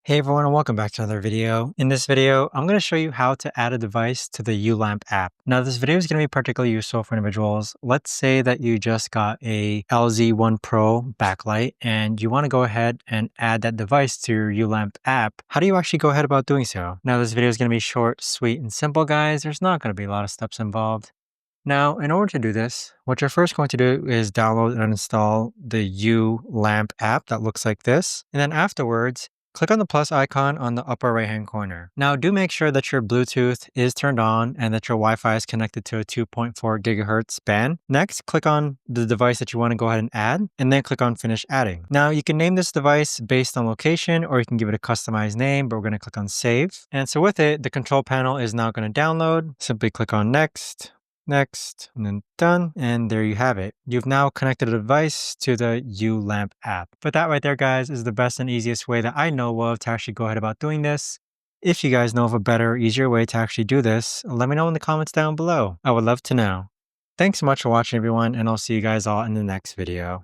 Hey everyone, and welcome back to another video. In this video, I'm going to show you how to add a device to the uLamp app. Now, this video is going to be particularly useful for individuals. Let's say that you just got a LZ1 Pro backlight and you want to go ahead and add that device to your uLamp app. How do you actually go ahead about doing so? Now, this video is going to be short, sweet, and simple, guys. There's not going to be a lot of steps involved. Now, in order to do this, what you're first going to do is download and install the uLamp app that looks like this. And then afterwards, click on the plus icon on the upper right-hand corner. Now, do make sure that your Bluetooth is turned on and that your Wi-Fi is connected to a 2.4 gigahertz band. Next, click on the device that you want to go ahead and add, and then click on Finish Adding. Now, you can name this device based on location, or you can give it a customized name, but we're going to click on Save. And so with it, the control panel is now going to download. Simply click on Next. Next, and then done, and there you have it. You've now connected a device to the uLamp app. But that right there, guys, is the best and easiest way that I know of to actually go ahead about doing this. If you guys know of a better, easier way to actually do this, let me know in the comments down below. I would love to know. Thanks so much for watching, everyone, and I'll see you guys all in the next video.